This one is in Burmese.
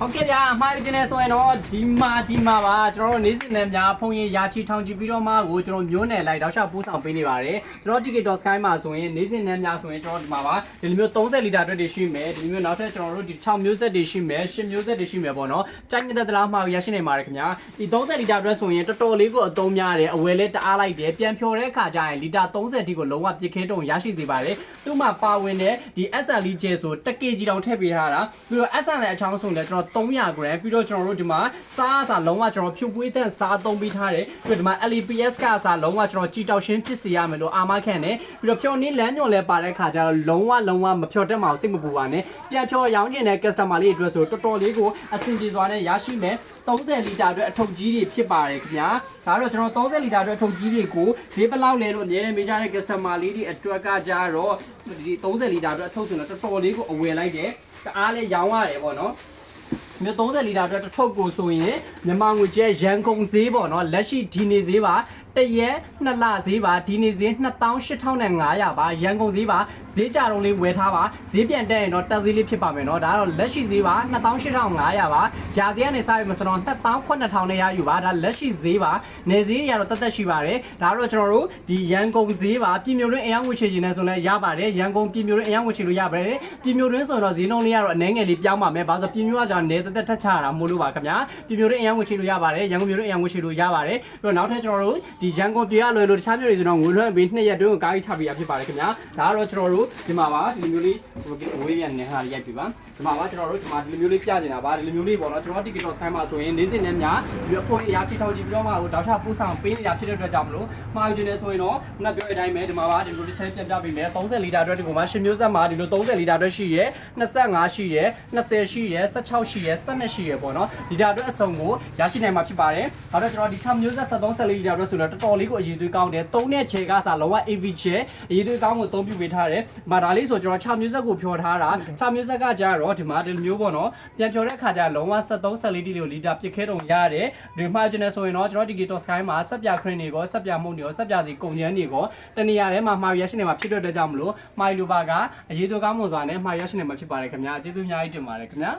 ဟုတ်ကဲ့ဗျာအမှားယူခြင်းနဲ့ဆိုရင်တော့ဒီမှာပါကျွန်တော်တို့နေ့စဉ်နဲ့များဖုန်းရရာချီထောင်ကြည့်ပြီးတော့မှကိုကျွန်တော်မျိုးနယ်လိုက်တောက်လျှောက်ပို့ဆောင်ပေးနေပါတယ်ကျွန်တော် ticket.sky မှာဆိုရင်နေ့စဉ်နဲ့များဆိုရင်ကျွန်တော်ဒီမှာပါဒီလိုမျိုး30လီတာအတွက်တွေရှိမယ်ဒီလိုမျိုးနောက်ထပ်ကျွန်တော်တို့ဒီ6မျိုးဆက်တွေရှိမယ်10မျိုးဆက်တွေရှိမယ်ပေါ့နော်ကြိုက်နေတဲ့တလားမှာရရှိနေပါတယ်ခင်ဗျာဒီ30လီတာအတွက်ဆိုရင်တော်တော်လေးကိုအသုံးများတယ်အဝယ်လဲတအားလိုက်တယ်ပြန်ဖြော်တဲ့အခါကျရင်လီတာ30တိကိုလုံးဝပြစ်ခဲတုံရရှိစေပါတယ်သူ့မှာပါဝင်တဲ့ဒီ SL ကျဲဆို1 kg တောင်ထည့်ပေးထားတာပြီးတော့ SL နဲ့အချောင်းဆိုရင်ကျွန်တော်300 gram ပြီးတော့ကျွန်တော်တို့ဒီမှာစားလုံးဝကျွန်တော်ဖြူပွေးတဲ့စားသုံးပေးထားတယ်ပြီးတော့ဒီမှာ LPS ကစားလုံးဝကျွန်တော်ကြည်တောက်ရှင်းဖြစ်စေရမယ်လို့အာမခံတယ်ပြီးတော့ဖြော်နည်းလမ်းညွန်လဲပါတဲ့ခါကျတော့လုံးဝမဖြော်တတ်မအောင်စိတ်မပူပါနဲ့ပြန်ဖြော်ရောင်းကျင်တဲ့ customer လေးတွေအတွက်ဆိုတော်တော်လေးကိုအဆင်ပြေစွာနဲ့ရရှိမယ်30လီတာအတွက်အထုပ်ကြီးတွေဖြစ်ပါတယ်ခင်ဗျာဒါတော့ကျွန်တော်30လီတာအတွက်အထုပ်ကြီးတွေကိုဈေးဘယ်လောက်လဲလို့အများနဲ့မေးကြတဲ့ customer လေးတွေအတွက်ကကြတော့ဒီ30လီတာအတွက်အထုပ်ဆိုတော့တော်တော်လေးကိုအဝယ်လိုက်တယ်တအားလေးရောင်းရတယ်ပေါ့နော်မျိုး30လီတာအတွက်တစ်ထုပ်ကိုဆိုရင်မြန်မာငွေကျဲရန်ကုန်ဈေးပေါ့နော်လက်ရှိဒီနေ့ဈေးပါတရက်2လဈေးပါဒီနေ့ဈေး28,500ပါရန်ကုန်ဈေးပါဈေးကြတော့လေးဝယ်ထားပါဈေးပြန်တက်ရင်တော့တက်ဈေးလေးဖြစ်ပါမယ်เนาะဒါတော့လက်ရှိဈေးပါ28,500ပါရာဈေးကနေစပြီးမစတော့28,000နဲ့ရယူပါဒါလက်ရှိဈေးပါနေဈေးတွေကတော့တက်ရှိပါတယ်ဒါတော့ကျွန်တော်တို့ဒီရန်ကုန်ဈေးပါပြည်မျိုးတွင်းအယောင်ငွေချေခြင်းနဲ့ဆိုလည်းရပါတယ်ရန်ကုန်ပြည်မျိုးတွင်းအယောင်ငွေချေလို့ရပါတယ်ပြည်မျိုးတွင်းဆိုတော့ဈေးနှုန်းလေးကတော့အနည်းငယ်လေးပြောင်းပါမယ်ဘာလို့ပြည်မျိုးကကြောင့်နေတက်ထက်ချရတာမို့လို့ပါခင်ဗျာပြည်မျိုးတွင်းအယောင်ငွေချေလို့ရပါတယ်ရန်ကုန်ပြည်တွင်းအယောင်ငွေချေလို့ရပါတယ်ပြီးတော့နောက်ထပ်ကျွန်တော်တို့ဒီရန်ကုန်ပြည်ကလွယ်လို့တခြားမြို့တွေဆိုတော့ငွေလွှဲပြီး2ရက်တွင်းကိုကားကြီးချပေးရဖြစ်ပါတယ်ခင်ဗျာဒါကတော့ကျွန်တော်တို့ဒီမှာပါဒီမျိုးလေးဝေးပြန်နေဟာရိုက်ပြပါဒီမှာပါကျွန်တော်တို့ဒီမှာဒီမျိုးလေးပြနေတာပါဒီမျိုးလေးပေါ့နော်ကျွန်တော် ticket.sky မှာဆိုရင်နေ့စဉ်နဲ့များဒီအဖို့အရာချီထောက်ကြည့်ပြီးတော့မှဟိုတောက်ချပို့ဆောင်ပေးနေရဖြစ်တဲ့အတွက်ကြောင့်မလို့မှာယူနေဆိုရင်တော့ခုနပြောတဲ့အတိုင်းပဲဒီမှာပါဒီလိုတစ်ချက်ပြန်ပြပေးမယ်30လီတာအတွက်ဒီပုံမှာ10မျိုးဆက်မှာဒီလို30လီတာအတွက်ရှိရဲ25ရှိရဲ20ရှိရဲ16ရှိရဲ12ရှိရဲပေါ့နော်လီတာအတွက်အစုံကိုရရှိနိုင်မှာဖြစ်ပါတယ်ဒါတော့ကျွန်တော်ဒီ6မျိုးဆက်73လီတာအတွက်ဆိုတော့တော်တော်လေးကိုအရေးသွေးကောင်းတယ်3နဲ့ခြေကစားလုံးဝ AV ခြေအရေးသွေးကောင်းကိုအသုံးပြုပေးထားတယ်မာဒါလေးဆိုကျွန်တော်6မျိုးဆက်ကိုဖြော်ထားတာ6မျိုးဆက်ကကြတော့ဒီမှာဒီလိုမျိုးပေါ့နော်ပြန်ဖြော်တဲ့အခါကျလုံးဝ73လီကိုလီတာပြစ်ခဲတုံရတယ်ဒီမှာကျွန်တော်ဆိုရင်တော့ကျွန်တော် ticket.sky မှာဆက်ပြခရင်းတွေကိုဆက်ပြမှုန့်တွေကိုဆက်ပြစီကုန်ကျန်းတွေကိုတနေရာထဲမှာမှာရရှိနေမှာဖြစ်တဲ့အတွက်ကြောင့်မလို့မှာလူပါကအရေးသွေးကောင်းမွန်စွာနဲ့မှာရရှိနေမှာဖြစ်ပါတယ်ခင်ဗျာကျေးဇူးအများကြီးတင်ပါတယ်ခင်ဗျာ